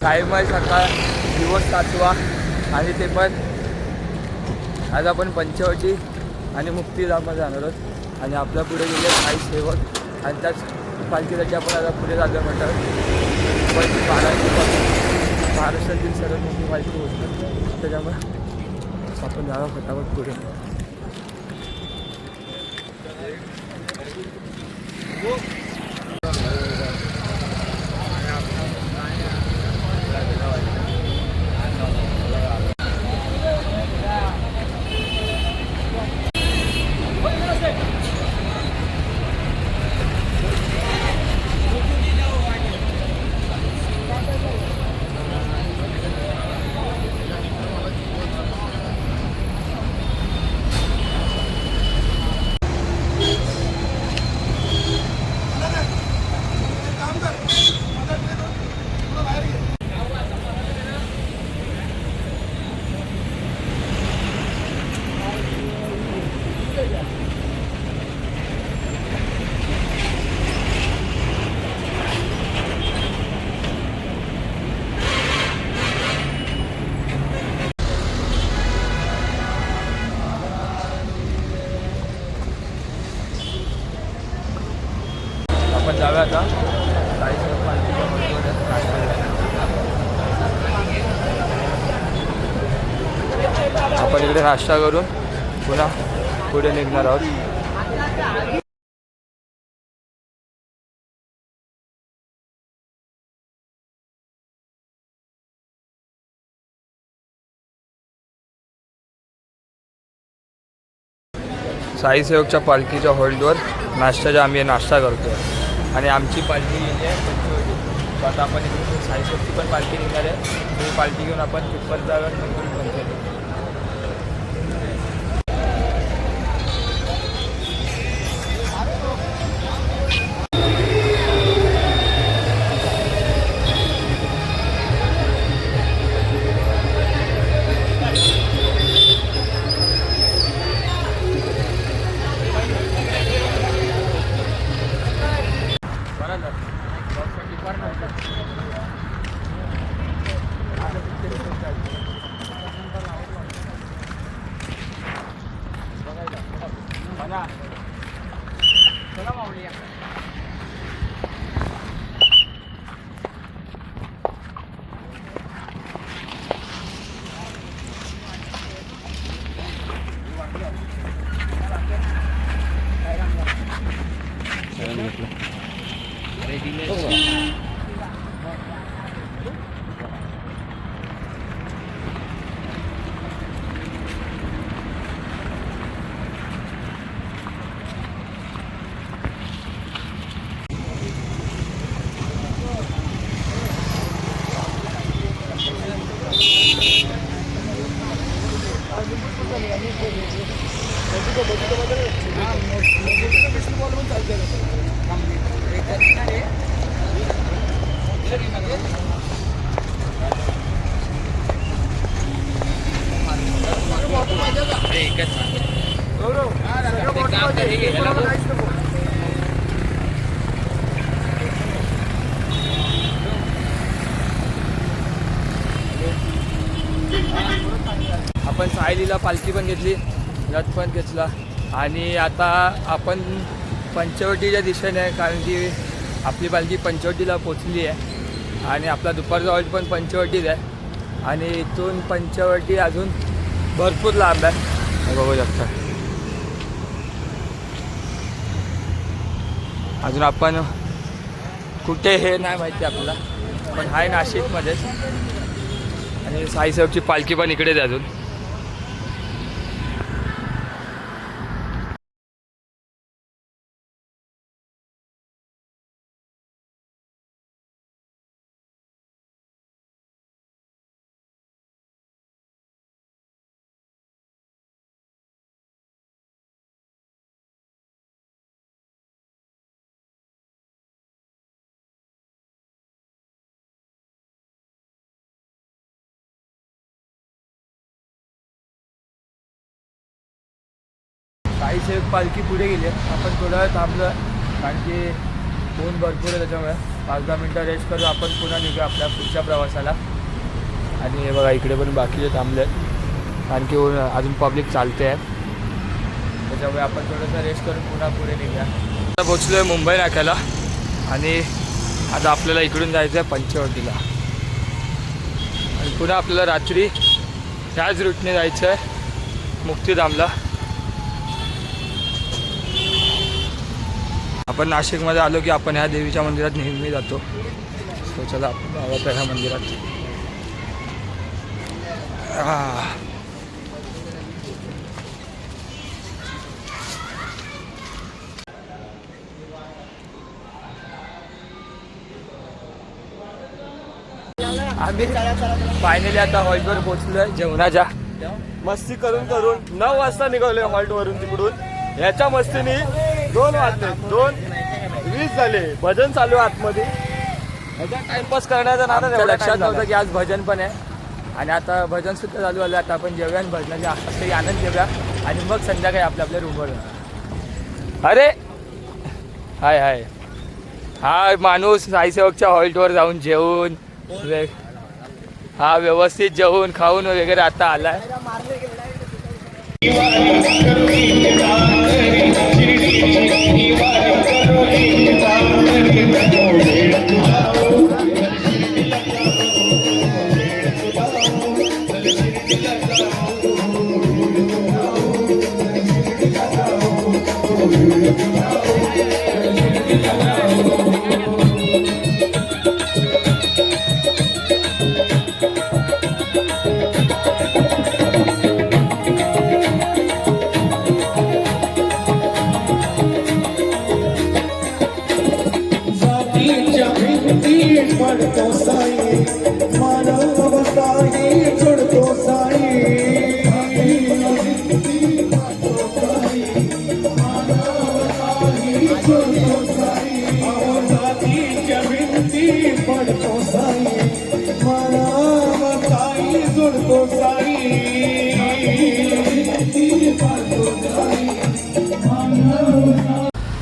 साईमय सकाळ दिवस 7वा आणि ते पण आज आपण पंचवटी आणि मुक्तीधाममध्ये जाणार आहोत आणि आपल्या पुढे गेले काही सेवक आणि त्याच पालखीसाठी आपण आता पुढे जातो म्हटलं पण महाराष्ट्रातील सर्वात मोठी पालखी होती त्याच्यामुळे आपण जावं फटाफट पुढे. आपण जाऊया आता आपण इकडे नाश्ता करून पुन्हा पुढे निघणार आहोत. साई सेवकच्या पालखीच्या हॉल्टवर नाश्त्याचा आम्ही नाश्ता करतो आणि आमची पालखी गेली आहे पंचवटी. आता आपण इकडे साई सेवकची पण पालखी निघणार आहे. ती पालखी घेऊन आपण तिथपर्यंत जाऊया पंचवटी. आपण सायलीला पालखी पण घेतली, रथ पण घेतला आणि आता आपण पंचवटीच्या दिशेने आहे कारण की आपली पालखी पंचवटीला पोचली आहे आणि आपला दुपारचा हॉल्ट पण पंचवटीत आहे आणि इथून पंचवटी अजून भरपूर लांब आहे बघू शकता. अजून आपण कुठे हे नाही माहिती आपल्याला पण आहे नाशिकमध्येच आणि साईसाहेबची पालखी पण इकडेच आहे अजून. साईसाहेब पालखी पुढे गेली आहे. आपण थोडा वेळ थांबलं कारण की ऊन भरपूर आहे त्याच्यामुळे 5-10 मिनटं रेस्ट करू, आपण पुन्हा निघू आपल्या पुढच्या प्रवासाला. आणि हे बघा इकडे पण बाकीचे थांबले आहेत, आणखी अजून पब्लिक चालते आहे, त्याच्यामुळे आपण थोडंसं रेस्ट करून पुन्हा पुढे निघूया. आता पोचलो आहे मुंबई नाक्याला आणि आता आपल्याला इकडून जायचं आहे पंचवटीला आणि पुन्हा आपल्याला रात्री ह्याच रूटने जायचं आहे मुक्तिधामला. आपण नाशिकमध्ये आलो की आपण ह्या देवीच्या मंदिरात नेहमी जातो. सो चला आपण जाऊया ह्या मंदिरात. आम्ही फायनली आता हॉल्टवर पोहोचलोय जेवणाच्या. मस्ती करून 9 वाजता निघालोय हॉल्टवरून तिकडून. ह्याच्या मस्तीने 2 वाजले, 2:20 झाले. भजन चालू आहे आतमध्ये. ह्याच्या टाइमपास करण्याचा नादा आमच्या एवढा लक्षात time नव्हतं झाला. की आज भजन पण आहे आणि आता भजन सुद्धा चालू झालं. आता आपण जेवूया आणि भजनाचा काही आनंद घेऊया आणि मग संध्याकाळी आपल्या रूमवर. अरे हाय हाय, हा माणूस साईसेवकच्या हॉल्टवर जाऊन जेवून हा व्यवस्थित जेवून खाऊन वगैरे आता आलाय. पडतो साई मानव साई चढतो साई जातीच्या भिंती पडतो साई मानव साई जोडतो साई.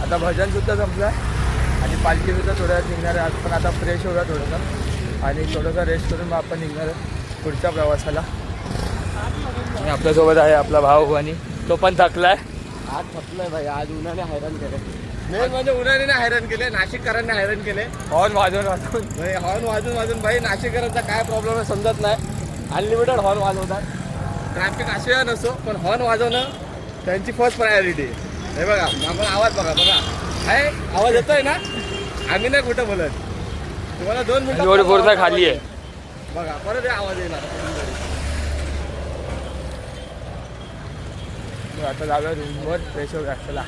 आता भजन सुद्धा संपलं आणि पालखी सुद्धा थोड्या वेळात निघणार आहे. आज पण आता फ्रेश होऊया थोडंसं आणि थोडंसं रेस्ट करून मग आपण निघणार आहे पुढच्या प्रवासाला. आणि आपल्यासोबत आहे आपला भाऊ आणि तो पण थकलाय. आज थकलोय भाई. आज उन्हाने हैराण केले. मेन म्हणजे उन्हाने हैराण केले, नाशिककरांनी हैराण केले. हॉर्न वाजवून वाजवून भाई हॉर्न वाजून भाई नाशिककरांचा काय प्रॉब्लेम आहे समजत नाही. अनलिमिटेड हॉर्न वाजवतात. ट्रॅफिक असे नसो पण हॉर्न वाजवणं त्यांची फर्स्ट प्रायोरिटी. हे बघा आपण आवाज बघा आहे, आवाज येतोय ना. आम्ही नाही कुठं बोलत. तुम्हाला 2 मिनिटं रोड पूर्ण खाली आहे बघा, परत आवाज येणार. आता जाऊया रूमवर फ्रेश होऊया. चला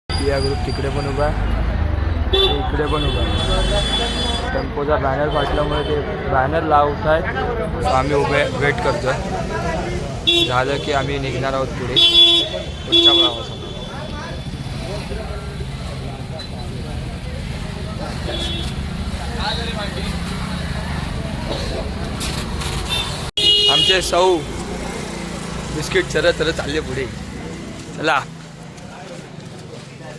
या ग्रुप तिकडे पण उभा आहे, इकडे पण उभा आहे. टेम्पोचा बॅनर फाटल्यामुळे ते बॅनर लावत आहेत. आम्ही उभे वेट करतो आहे. झालं की आम्ही निघणार आहोत पुढे पुढच्या प्रवासाला. आमचे सौ बिस्किट सरत सरत चालले पुढे. चला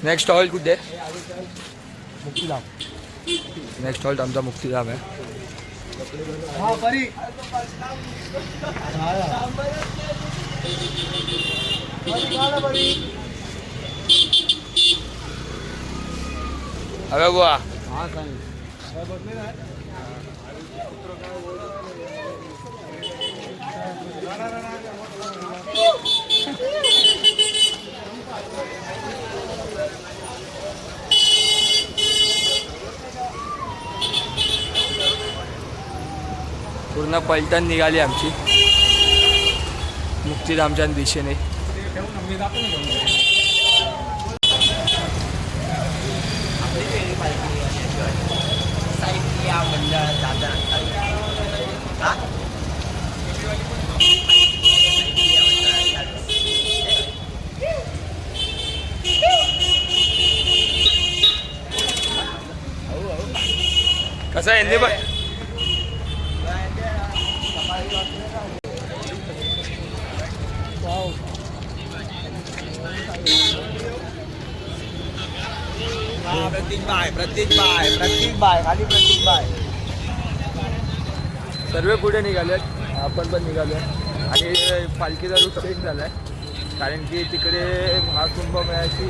नेक्स्ट हॉल्ट कुठे? मुक्तीधाम. नेक्स्ट हॉल्ट आमचा मुक्तीधाम आहे. अबे बुवा पूर्ण पलटण निघाली आमची मुक्तीधामच्या दिशेने. कसं आहे हिंदी पण प्रतीक बाय खाली प्रतीक बाय. सर्व पुढे निघालेत, आपण पण निघालो आणि पालखीचा रूट चेंज झाला आहे कारण की तिकडे महाकुंभमेळ्याची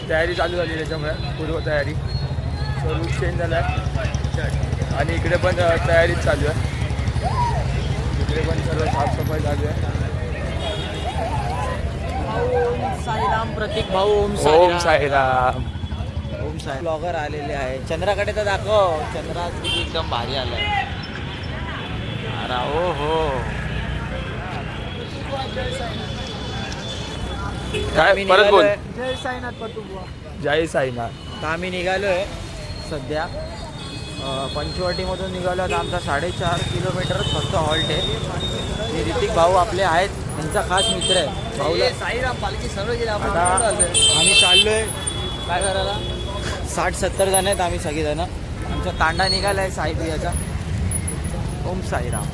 तयारी चालू झाली त्याच्यामुळे पूर्वतयारी. सो रूट चेंज झाला आहे आणि इकडे पण तयारीच चालू आहे. इकडे पण सर्व साफसफाई चालू आहे. ओम साईराम प्रतीक भाऊ. ओम साईराम. ओम साई ब्लॉगर आलेले आहे. चंद्राकडे तर दाखव. चंद्रा एकदम भारी आलाय. अरे ओ हो काय परत बोल. जय साईनाथ पटुबुवा. जय साईनाथ. आम्ही निघालोय सध्या पंचवटीमधून निघालो. आमचा 4.5 किलोमीटर फक्त हॉल्ट आहे. हे ऋतिक भाऊ आपले आहेत, त्यांचा खास मित्र आहे. भाऊला साईराम पालखी सर्व गेले. आम्ही चाललोय काय करायला. 60-70 जण आहेत आम्ही सगळेजण. आमचा तांडा निघाला आहे साईप्रियाचा. ओम साईराम.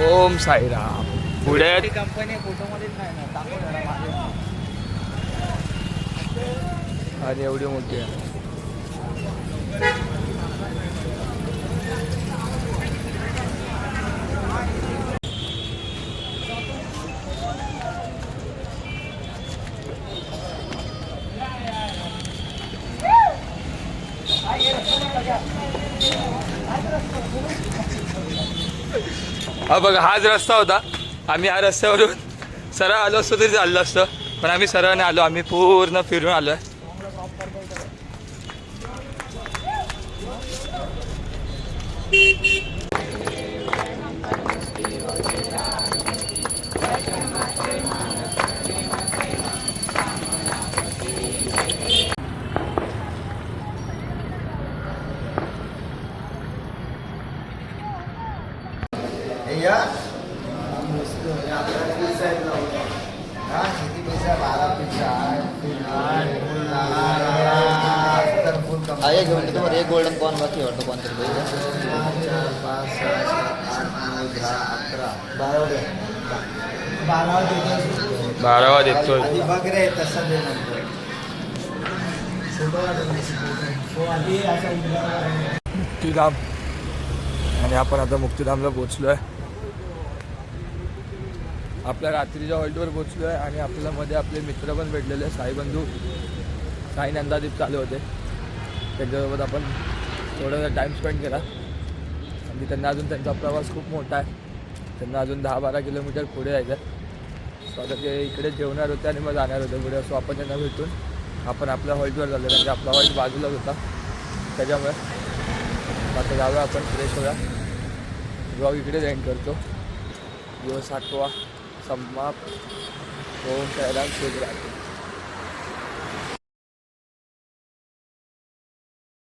ओम साईराम. पुढे कंपनी फोटोमध्येच नाही ना दाखव जरा मागे. आणि एवढी मोठी आहे. हा बघा हाच रस्ता होता. आम्ही या रस्त्यावरून सरळ आलो असतो तरी चाललं असतं, पण आम्ही सरळ नाही आलो. आम्ही पूर्ण फिरून आलो आहे. एक घंटे तुम्हाला एक गोल्डन कॉर्न बाकी वाटतं कोणतरी 12 देतोय. मुक्तीधाम आणि आपण आता मुक्तीधामला पोचलो आहे. आपल्या रात्रीच्या हॉल्टवर पोचलो आहे आणि आपल्याला मध्ये आपले मित्र पण भेटलेले साईबंधू साई नंदादीप चालू होते. त्यांच्यासोबत आपण थोडासा टाईम स्पेंड केला आणि त्यांना अजून त्यांचा प्रवास खूप मोठा आहे. त्यांना अजून 10-12 किलोमीटर पुढे जायचं आहे. सो आता ते इकडे जेवणार होते आणि मग जाणार होते पुढे. सो आपण त्यांना भेटून आपण आपल्या हॉल्टवर झालो म्हणजे आपला हॉल्ट बाजूलाच होता त्याच्यामुळे. आता जाऊया आपण फ्रेश होऊया. ब्लॉग इकडेच एंड करतो. दिवस 8वा समाप्त. ओम साईराम. शुभ रात्री.